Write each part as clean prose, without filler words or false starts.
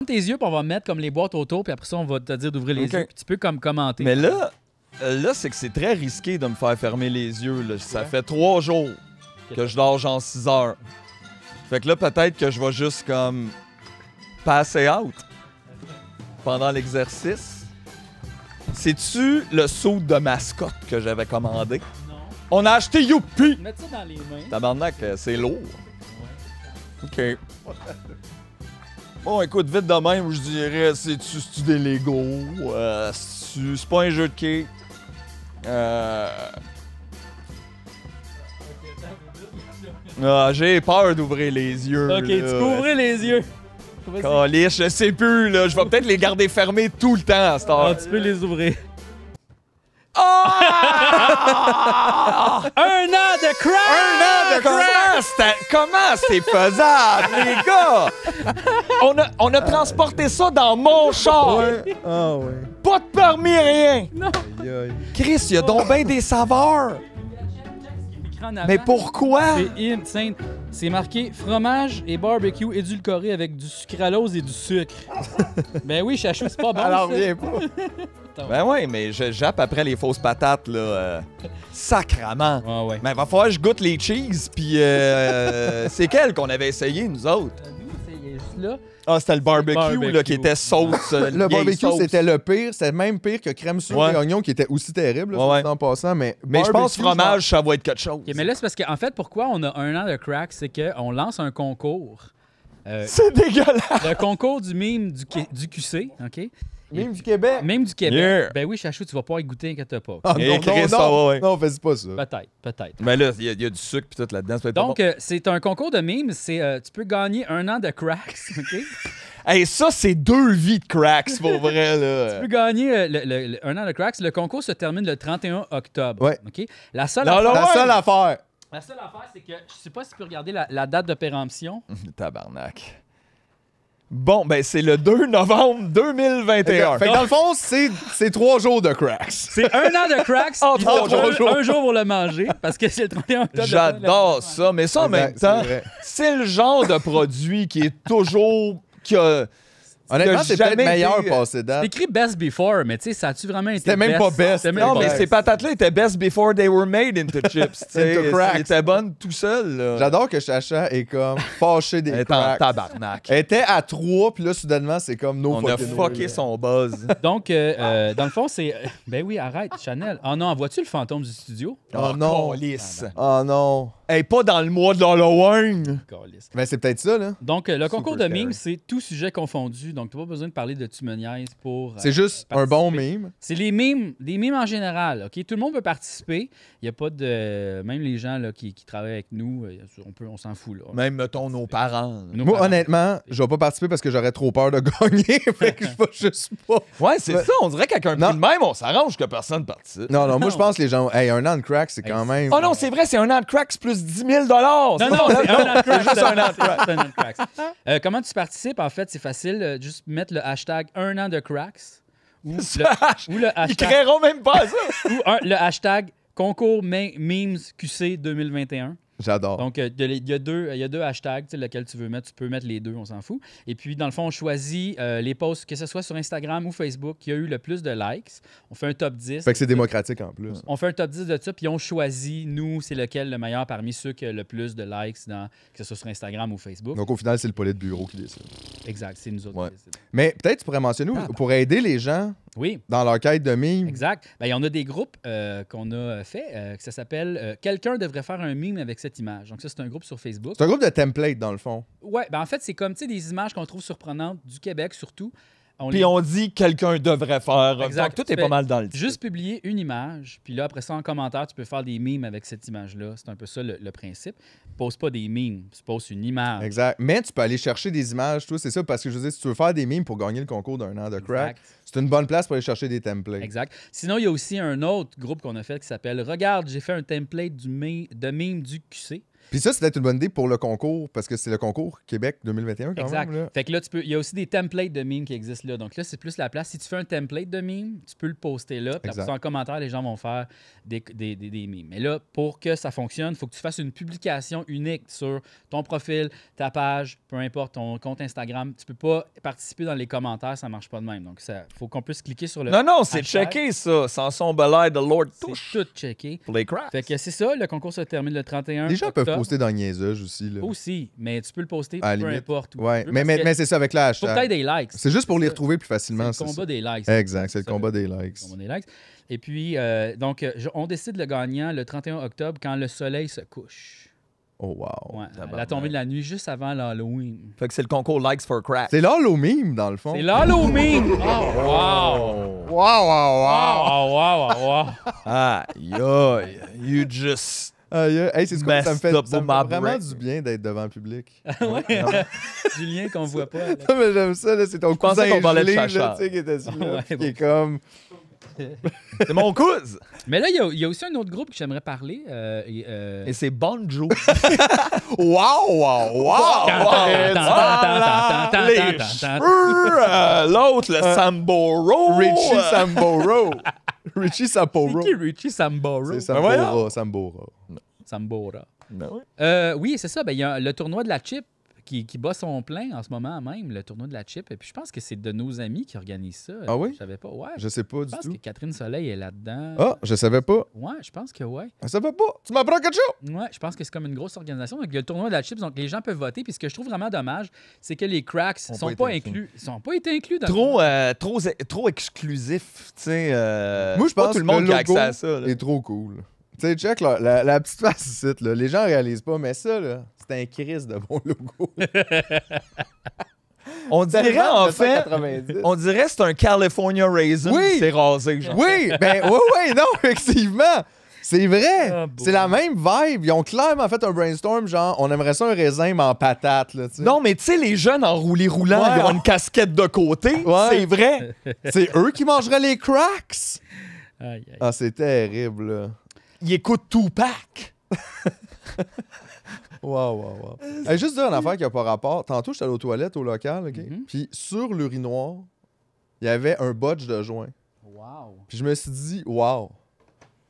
tes yeux, puis on va mettre comme les boîtes autour, puis après ça, on va te dire d'ouvrir les yeux, puis tu peux comme commenter. Mais là c'est que c'est très risqué de me faire fermer les yeux. Là. Ça fait 3 jours que je dors genre 6 heures. Fait que là, peut-être que je vais juste comme passer out pendant l'exercice. C'est-tu le saut de mascotte que j'avais commandé? Non. On a acheté Youpi! Mettre ça dans les mains. Tabarnak, c'est lourd. OK. Bon, écoute, vite de même, je dirais, c'est-tu des Lego? C'est pas un jeu de quai. J'ai peur d'ouvrir les yeux. OK, tu peux ouvrir les yeux. Vas-y. Calice, je sais plus, là. Je vais peut-être les garder fermés tout le temps à cette heure. Ah, tu peux les ouvrir. Ah! Un an de crack! Comment c'est faisable, les gars? On a transporté ça dans mon char. Ouais. Ah ouais. Pas de permis, rien. Non. Aïe, aïe. Chris, il y a donc bien des saveurs. Mais pourquoi? C'est insane. C'est marqué fromage et barbecue édulcoré avec du sucralose et du sucre. Ben oui, chachou, c'est pas bon. Alors, ça. viens pas. Ben ouais, mais je jappe après les fausses patates, là. Sacrement. Ouais, ouais. Mais il va falloir que je goûte les cheese, puis c'est quel qu'on avait essayé, nous autres? Nous, c'est là. Ah, c'était le barbecue, Barbecue. là, qui était sauce. Le vieille barbecue, sauce. c'était le pire. C'était même pire que crème sucre Ouais. et oignon, qui était aussi terrible, là, Ouais, en passant. Mais Mais je pense barbecue, fromage, ça va être quelque chose. OK, mais là, c'est parce qu'en fait, pourquoi on a un an de crack, c'est qu'on lance un concours. C'est dégueulasse. Le concours du mime du QC, OK? Même du Québec. Même du Québec. Yeah. Ben oui, Chachou, tu vas pouvoir y goûter, inquiète pas. Ah, Et non, Chris, non, ça non. va, ouais. Non, fais pas ça. Peut-être. Mais là, il y a du sucre puis tout là-dedans. Ça peut être Donc, pas c'est un concours de mimes. C'est, tu peux gagner un an de cracks, OK? bon. Hey, ça, c'est 2 vies de cracks, pour vrai, là. Tu peux gagner un an de cracks. Le concours se termine le 31 octobre. Ouais. OK? La seule Non, affaire, La seule affaire. c'est que je sais pas si tu peux regarder la date de péremption. Tabarnak. Bon, ben, c'est le 2 novembre 2021. Fait que dans le fond, c'est 3 jours de cracks. C'est un an de cracks, Oh, puis 3 t'as jours. un jour pour le manger, parce que c'est le 31 octobre. J'adore ça, mais ça, en même Exact, temps, c'est vrai. c'est le genre de produit qui est toujours... qui a- Honnêtement, qui a c'est peut-être jamais meilleur été- passé C'est date. écrit Best Before, mais tu sais, ça a-tu vraiment été C'était même pas best. C'était même Non, pas mais best. ces patates-là étaient best before they were made into chips. tu sais. Into cracks. Ils étaient bonnes tout seuls, là. J'adore que Chacha est comme fâché des Elle est en cracks. tabarnak. Elle était à 3, puis là, soudainement, c'est comme no On a fucking fucké way. son buzz. Donc, dans le fond, c'est... Ben oui, arrête, Chanel. Oh non, vois-tu le fantôme du studio? Oh non. câlisse. Oh non. Hey, pas dans le mois de l'Halloween. Câlisse. Ben, c'est peut-être ça, là. Donc, le concours de scary. mimes, c'est tout sujet confondu. Donc, tu n'as pas besoin de parler de Tumoniaise pour... C'est juste un bon participer. meme. C'est les mimes, des mimes en général. OK? Tout le monde peut participer. Il n'y a pas de... Même les gens là, qui travaillent avec nous, on s'en fout. Là. Même, mettons, nos parents. Nos Moi, parents. honnêtement, je vais pas participer parce que j'aurais trop peur de gagner. Fait que je vais juste pas. Ouais, c'est ça. On dirait qu'avec un Non. prix de même, on s'arrange que personne participe. Non, non, moi, je pense que les gens. Hey, un an de crack, c'est quand même. Oh non, c'est vrai, c'est un an de cracks plus 10 000 Non, non, c'est un an de cracks. juste un an de cracks. C'est un an de cracks. Comment tu participes? En fait, c'est facile. Juste mettre le hashtag un an de cracks. Ou le Ils hashtag, créeront même pas ça. ou le hashtag concours memes QC 2021. J'adore. Donc, il y a deux hashtags, tu sais, lequel tu veux mettre. Tu peux mettre les deux, on s'en fout. Et puis, dans le fond, on choisit les posts, que ce soit sur Instagram ou Facebook, qui a eu le plus de likes. On fait un top 10. Fait que c'est démocratique en plus. On fait un top 10 de ça, puis on choisit, nous, c'est lequel le meilleur parmi ceux qui ont le plus de likes, que ce soit sur Instagram ou Facebook. Donc, au final, c'est le Politburo qui décide. Exact, c'est nous autres Ouais. qui décidons. Mais peut-être tu pourrais mentionner pour aider les gens Oui, dans leur quête de meme. exact. Ben, il y en a des groupes qu'on a fait, que ça s'appelle Quelqu'un devrait faire un meme avec cette image. Donc, ça, c'est un groupe sur Facebook. C'est un groupe de templates, dans le fond. Ouais, ben en fait, c'est comme, tu sais, des images qu'on trouve surprenantes du Québec, surtout. Puis on dit quelqu'un devrait faire. Exact. Donc tout Tu est fais pas mal dans le titre. Juste publier une image, puis là, après ça, en commentaire, tu peux faire des memes avec cette image-là. C'est un peu ça le principe. Pose pas des memes, tu poses une image. Exact. Mais tu peux aller chercher des images, toi, c'est ça, parce que je veux dire, si tu veux faire des memes pour gagner le concours d'un an de crack, Exact. c'est une bonne place pour aller chercher des templates. Exact. Sinon, il y a aussi un autre groupe qu'on a fait qui s'appelle Regarde, j'ai fait un template de meme du QC. Puis ça, c'est peut-être une bonne idée pour le concours, parce que c'est le concours Québec 2021 quand Exact. même. Là. Fait que là, il y a aussi des templates de memes qui existent là. Donc là, c'est plus la place. Si tu fais un template de meme, tu peux le poster là. Puis après ça, en commentaire, les gens vont faire des memes. Mais là, pour que ça fonctionne, il faut que tu fasses une publication unique sur ton profil, ta page, peu importe, ton compte Instagram. Tu peux pas participer dans les commentaires, ça marche pas de même. Donc, il faut qu'on puisse cliquer sur le Non, c'est hashtag. checké, ça. Sans son belay de Lord Touche. C'est tout checké. Pour les cracks. Fait que c'est ça, le concours se termine le 31 Les gens octobre. peuvent poster dans le niaisage aussi. Là. Aussi, mais tu peux le poster À la peu limite. importe où. Ouais, tu veux, mais parce que mais c'est ça avec le faut hashtag. peut-être des likes. C'est juste pour les ça. retrouver plus C'est facilement. le c'est combat ça. des likes. Exact, c'est le ça, combat des likes. combat des likes. Et puis, donc, on décide le gagnant le 31 octobre quand le soleil se couche. Oh, wow. Ouais, la tombée de la nuit juste avant l'Halloween. Fait que c'est le concours Likes for Crack. C'est l'Halloween, dans le fond. C'est l'Halloween! Oh, wow! Wow, wow, wow! Wow, wow, wow! Aïe, aïe. You just... Aïe, hey, c'est quoi? Ça me fait, Messed up ça me my fait vraiment brain. du bien d'être devant le public. Ouais. Julien qu'on voit pas. là. Non, mais j'aime ça, là, c'est ton cousin pensais qu'on parlait de gelé, Chacha. là, tu sais, qui était assis là, Ouais, puis bon. qui est comme... C'est mon cousin. Mais là, il y a aussi un autre groupe que j'aimerais parler. Et c'est Bonjo. Wow, wow, wow! Les cheveux, l'autre, le Samboro. Richie Samboro. Richie C'est Samboro. qui Richie Sambora? C'est voyons. Sambora, Sambora. Sambora. Ben ouais. Oui, c'est ça. Ben, il y a le tournoi de la chip qui bat son plein en ce moment même, le tournoi de la chip. Et puis je pense que c'est de nos amis qui organisent ça. Ah oui? Je savais pas. Ouais. Je sais pas Je du pense tout. que Catherine Soleil est là-dedans. Ah, je savais pas. Ouais, je pense que ouais. Je savais pas. Tu m'apprends quelque chose? Ouais, je pense que c'est comme une grosse organisation. Donc, il y a le tournoi de la chips, donc les gens peuvent voter. Puis ce que je trouve vraiment dommage, c'est que les cracks sont pas inclus. Ils sont pas été inclus dans Trop exclusif, tu sais. Moi, je pas pense tout le que monde le qui a accès logo à ça. là. est trop cool. Tu sais, check la petite face ici, là. Les gens réalisent pas, mais ça, là, c'est un crise de bon logo. On dirait, en fait, 1990. on dirait que c'est un California Raisin Oui. qui s'est rasé, genre. Oui, ben oui, non, effectivement. C'est vrai. Ah, bon. C'est la même vibe. Ils ont clairement fait un brainstorm, genre, on aimerait ça un raisin, mais en patate, là, tu sais. Non, mais tu sais, les jeunes en roulis roulant, Ouais. ils ont une casquette de côté. Ouais. C'est vrai. C'est eux qui mangeraient les cracks. Aïe, aïe. Ah, c'est terrible, là. Ils écoutent Tupac. Wow, wow, wow. Hey, juste dire une affaire qui n'a pas rapport. Tantôt, j'étais allé aux toilettes au local, OK? Mhm. Puis sur l'urinoir, il y avait un botch de joint. Wow. Puis je me suis dit, wow,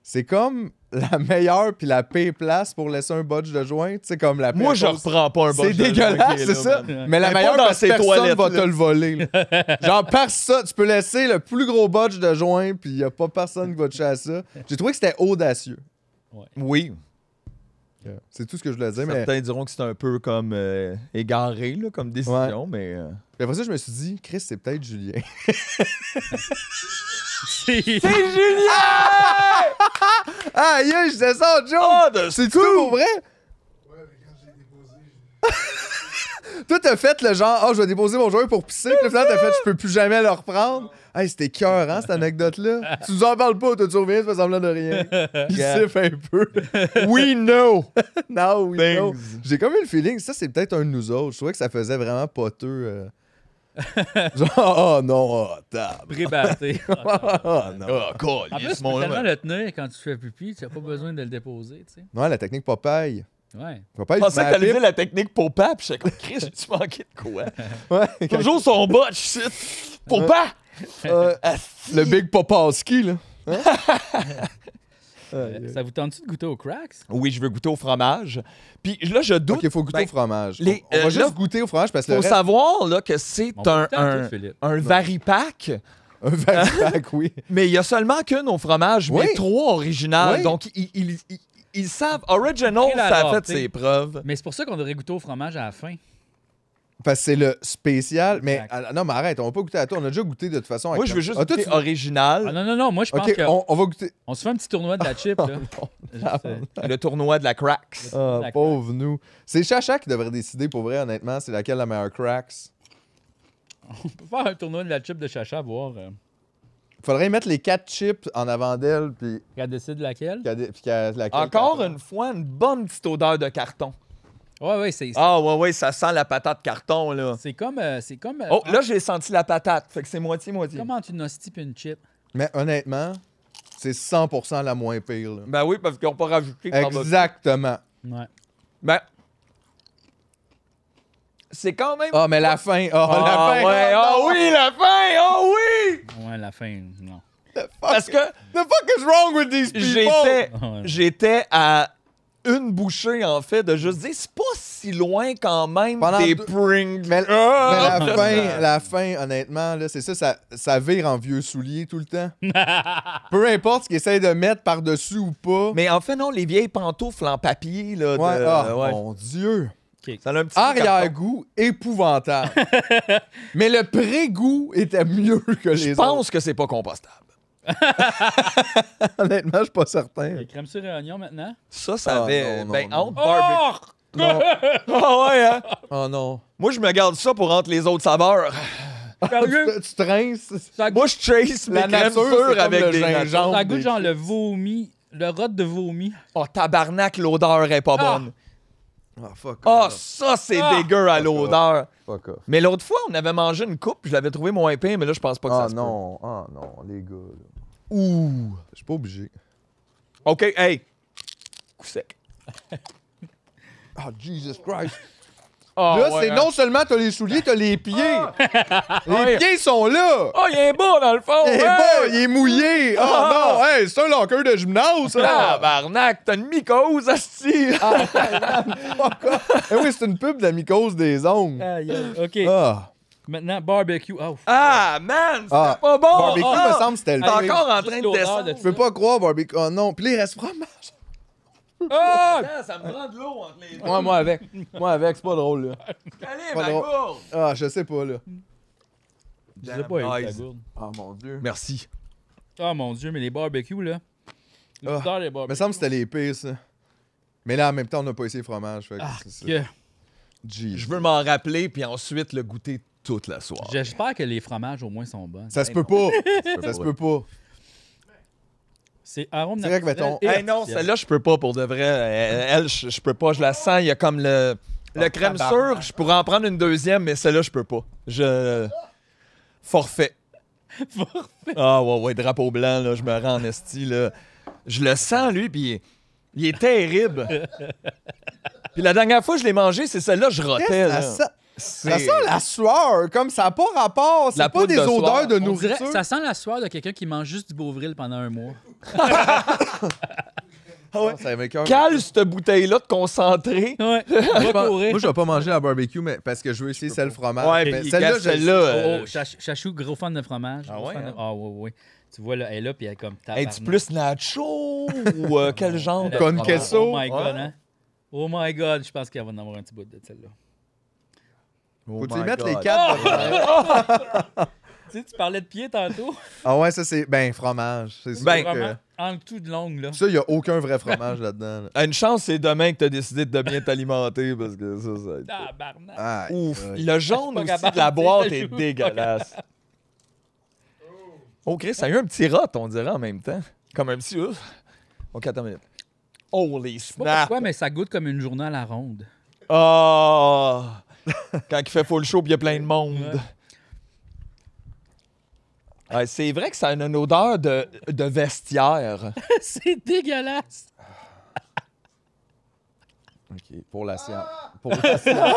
c'est comme la meilleure puis la pire place pour laisser un botch de joint. Tu sais, comme la pire Moi, je chose. reprends pas un C'est botch de dégueulasse, joint qui est c'est là, ça. man. Mais la Mais pas meilleure dans parce que ces personne toilettes, va là. te le voler. là. Genre, personne, tu peux laisser le plus gros botch de joint puis il n'y a pas personne qui va te chasser ça. J'ai trouvé que c'était audacieux. Oui. C'est tout ce que je voulais dire. Mais Certains diront que c'est un peu comme égaré là, comme décision, mais... puis après ça, je me suis dit, Chris, c'est peut-être Julien. C'est C'est Julien! Ah, yeah, je disais ça en joke! Ah, de C'est tout pour vrai? Ouais, mais quand j'ai déposé, Toi, t'as fait le genre, je vais déposer mon joueur pour pisser. Puis là, finalement, t'as fait, je peux plus jamais le reprendre. Hey, c'était cœur, hein, cette anecdote-là. Tu nous en parles pas, toi, tu reviens, tu fais semblant de rien. Il siffle un peu. We know! Non, oui, non. Things. J'ai comme eu le feeling, ça, c'est peut-être un de nous autres. Je trouvais que ça faisait vraiment poteux. Genre, oh non, oh, table. prébatté. Oh non. Oh, God, En plus, tu peux tellement le tenir quand tu fais pipi, tu n'as pas besoin de le déposer, tu sais. Ouais, la technique Popeye. Ouais. Popeye, Je pensais il que t'allais met dire la technique Popa, puis j'étais comme, Chris, j'ai-tu manqué de quoi? la pipe. Ouais, Toujours son botch, shit! Popa! le Big Popaski, là. Ça vous tente-tu de goûter aux cracks? Oui, je veux goûter au fromage. Puis là, je doute. Ok, il faut goûter Ben, au fromage. les- On va là, juste goûter au fromage parce que le faut reste, savoir là, que c'est On va goûter à un tout, Philippe. varipack, un varipack, oui. mais il y a seulement qu'une au fromage, Oui. mais 3 originales. Oui. Donc, ils savent. Original, Et la ça a fait rareté. ses preuves. Mais c'est pour ça qu'on devrait goûter au fromage à la fin. Parce que c'est le spécial. Mais Exact. non, mais arrête, on va pas goûter à toi. On a déjà goûté de toute façon. Moi, avec je veux juste Ah, toi, goûter tu- original. Ah non, moi je pense Ok, qu'on on va goûter. se fait un petit tournoi de la chip, là. Juste, Le tournoi de la cracks. Ah, D'accord. pauvre nous. C'est Chacha qui devrait décider pour vrai, honnêtement, c'est laquelle la meilleure cracks. on peut faire un tournoi de la chip de Chacha, voir. Faudrait mettre les 4 chips en avant d'elle, puis Qu'elle décide laquelle. laquelle. Encore une fois, une bonne petite odeur de carton. Ouais, c'est Ah, ouais, ça sent la patate carton, là. c'est comme. C'est comme Oh, là, j'ai senti la patate. Fait que c'est moitié-moitié. comment tu une hostie puis une chip. Mais honnêtement, c'est 100% la moins pire. là. Ben oui, parce qu'ils n'ont pas rajouté. par-dessus. Exactement. Ouais. Ben, c'est quand même... Ah, mais la fin. Ah, la fin. Ouais, Oh, oui, la fin! Oh oui! Ouais, la fin, non. Parce que The fuck is wrong with these people? j'étais à une bouchée, en fait, de juste dire, c'est pas si loin quand même Pendant des deux- Pringles. Mais la fin, honnêtement, là, c'est ça vire en vieux souliers tout le temps. Peu importe ce qu'ils essayent de mettre par-dessus ou pas. Mais en fait, non, les vieilles pantoufles en papier, là. Ouais, ouais. mon Dieu. Ça a un petit peu Arrière-goût épouvantable. Mais le pré-goût était mieux que les Je autres. pense que c'est pas compostable. Honnêtement, je suis pas certain. Les crèmes sur oignon maintenant? Ça Ah, avait... non, ben, non, entre barbecue... Non. Ah ouais, hein? Oh non. Moi, je me garde ça pour entre les autres saveurs. Tu trinces. Ça Moi, je chase mes La crèmes nature, sûres c'est comme avec le des gingembre. natures. Ça goûte genre le vomi, le rot de vomi. Oh, tabarnak, l'odeur est pas bonne. Ah, fuck Ah, off. ça, c'est dégueu à l'odeur. Fuck off. Mais l'autre fois, on avait mangé une coupe, je l'avais trouvé moins pire, mais là, je pense pas que ça Ah se non, ah non, les gars. Là. Ouh. Je suis pas obligé. peut. OK, hey. Coup sec. Ah, Jesus Christ. Ah, Là, ouais, c'est hein. non seulement t'as les souliers, t'as les pieds. Les Ouais. pieds sont là. Oh, il est beau dans le fond. Il est hey! beau, il est mouillé. Oh Ah. non, hey, c'est un locker de gymnase, ça. Tabarnak, t'as une mycose, asti. Eh oui, c'est une pub de la mycose des ongles. Aïe, aïe. OK. Ah. Maintenant, barbecue. Oh, Ah, man, c'était Ah. pas bon. Barbecue, Ah. me semble, c'était le T'es pire. encore en Juste train de l'odeur descendre. de- Je peux pas croire, barbecue. Oh non, puis là, il reste fromage. Ah! Ça me prend de l'eau entre les deux. Ouais, moi avec. Moi avec, c'est pas drôle, là. Allez, Pas ma drôle. gourde. Ah, je sais pas, là. Je sais pas, avec ta Nice. gourde. Ah, mon Dieu. Merci. Ah, mon Dieu, mais les barbecues, là. Ah. L'odeur des Il me barbecues. semble que c'était les pires, ça. Mais là, en même temps, on n'a pas essayé le fromage. Fait que Ah, c'est ça. que- Jeez. Je veux m'en rappeler, puis ensuite le goûter toute la soirée. J'espère que les fromages, au moins, sont bons. Ça se peut pas. Ça se peut pas. C'est arôme C'est vrai que, naturel mettons- et Hey, non, artificiel. celle-là, je peux pas pour de vrai. Elle, je peux pas. Je la sens. Il y a comme le crème sûre. Je pourrais en prendre une deuxième, mais celle-là, je peux pas. Forfait. Ah, ouais, drapeau blanc, là. Je me rends en esti, là. Je le sens, lui, puis il est terrible. Puis la dernière fois que je l'ai mangé, c'est celle-là, je rotais, là. Ça sent la sueur, comme ça n'a pas rapport. C'est La pas poudre des de odeurs sueur. de On dirait, nourriture. ça sent la sueur de quelqu'un qui mange juste du Beauvril pendant un mois. Ah, ça m'écoeure. Cale cette bouteille-là de concentré. Ouais, Moi, va courir. je vais pas manger la barbecue mais parce que je veux essayer celle fromage. Ouais, Mais puis celle-là, cale celle-là. Oh, Chachou, gros fan de fromage. Ah gros ouais, fan de- hein? Ah, ouais. Tu vois, là, elle est là, puis elle est comme... Es-tu tabarnak. plus nacho ou quel genre de Con fromage? queso. Oh my God, Ouais. hein? Oh my God, je pense qu'elle va en avoir un petit bout de celle-là. Oh Faut-tu my y mettre les God. 4? Tu sais, tu parlais de pied tantôt. Ah ouais, ça c'est fromage. C'est sûr Ben, que... Vraiment, en tout de longue, là. Ça, il n'y a aucun vrai fromage là-dedans. là. Une chance, c'est demain que t'as décidé de bien t'alimenter parce que ça. Tabarnak. Ah, Ouf. ouais. Le jaune pas aussi capable de la de boîte dire, est je suis dégueulasse. Oh, Chris, ça a eu un petit rot, on dirait, en même temps. Comme un petit ouf. OK, attends une minute. Holy Je sais pas snap. pourquoi, mais ça goûte comme une journée à la ronde. Oh! Quand il fait full show puis il y a plein de monde. Ouais. Ouais, c'est vrai que ça a une odeur de vestiaire. C'est dégueulasse. OK, pour la science. Pour la science.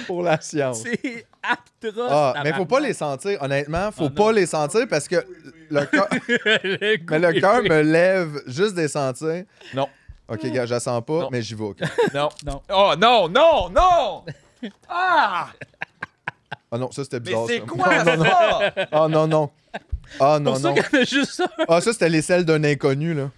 Pour la science. C'est atroce. Ah, mais faut pas tabarnak. les sentir. Honnêtement, faut Ah, pas non. les sentir parce que le cœur... Le goût Mais le est cœur pire. me lève juste des sentir. Non. OK, gars, je la sens pas, Non. mais j'y vais. OK. Non. Non. Oh non, non, non! Ah! Ah non, ça c'était Mais bizarre. c'est ça. quoi Non, non, non. ça? Ah non, non. Ah non, Pour ça non. qu'elle fait juste ça. Ah, ça c'était les selles d'un inconnu, là.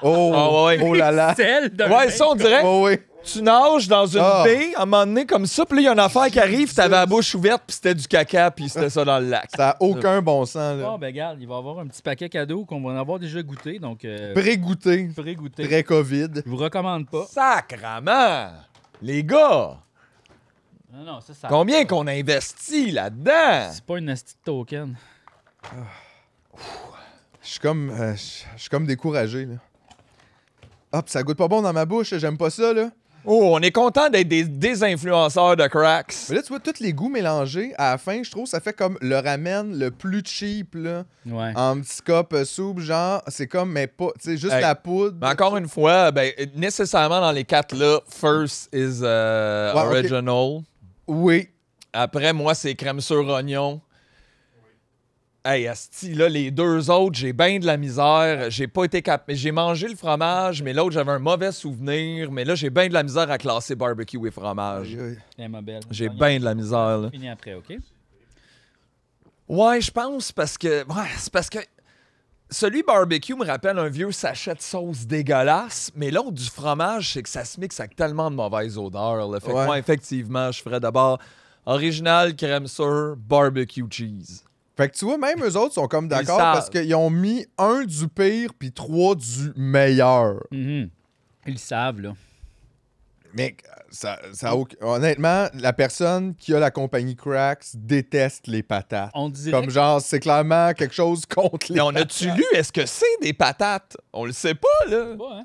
Oh, Ah, ouais. oh là là. Celle d'un Ouais, mec. ça, on dirait. Oh oui. Tu nages dans une Ah. baie, à un moment donné, comme ça, puis là, il y a une affaire qui arrive, t'avais la bouche ouverte, puis c'était du caca, puis c'était ça dans le lac. Ça a aucun bon sens, Bon, là. ben regarde, il va y avoir un petit paquet cadeau qu'on va en avoir déjà goûté, donc Pré-goûté, pré-goûté. pré-COVID. Je vous recommande pas. Sacrement! Les gars, Non, non, ça, combien qu'on a investi là-dedans? c'est pas une asti de token. Je suis comme découragé, là. Ah, pis ça goûte pas bon dans ma bouche, j'aime pas ça, là. Oh, on est content d'être des influenceurs de cracks. Mais là, tu vois, tous les goûts mélangés, à la fin, je trouve, ça fait comme le ramen le plus cheap, là. Ouais. En petit cup soupe, genre, c'est comme, mais pas, tu sais, juste Hey, la poudre. Mais encore une fois, ben, nécessairement dans les 4 là, first is original. Oui. Après, moi, c'est crème sur oignon. Hey, asti, là, les 2 autres, j'ai bien de la misère. J'ai pas été capable. J'ai mangé le fromage, mais l'autre, j'avais un mauvais souvenir. Mais là, j'ai bien de la misère à classer barbecue et fromage. Elle est ma belle. J'ai bien de la misère, là. Fini après, OK? Ouais, je pense parce que. Ouais, c'est parce que. Celui barbecue me rappelle un vieux sachet de sauce dégueulasse, mais l'autre du fromage, c'est que ça se mixe avec tellement de mauvaise odeur. Là. Fait que moi, effectivement, je ferais d'abord original crème sur barbecue cheese. Fait que tu vois, même eux autres sont comme d'accord parce qu'ils ont mis 1 du pire puis 3 du meilleur. Ils le savent, là. Mais honnêtement, la personne qui a la compagnie Cracks déteste les patates. On dirait Comme genre, c'est clairement quelque chose contre les Mais on patates. a-tu lu, est-ce que c'est des patates? On le sait pas, là. pas, hein?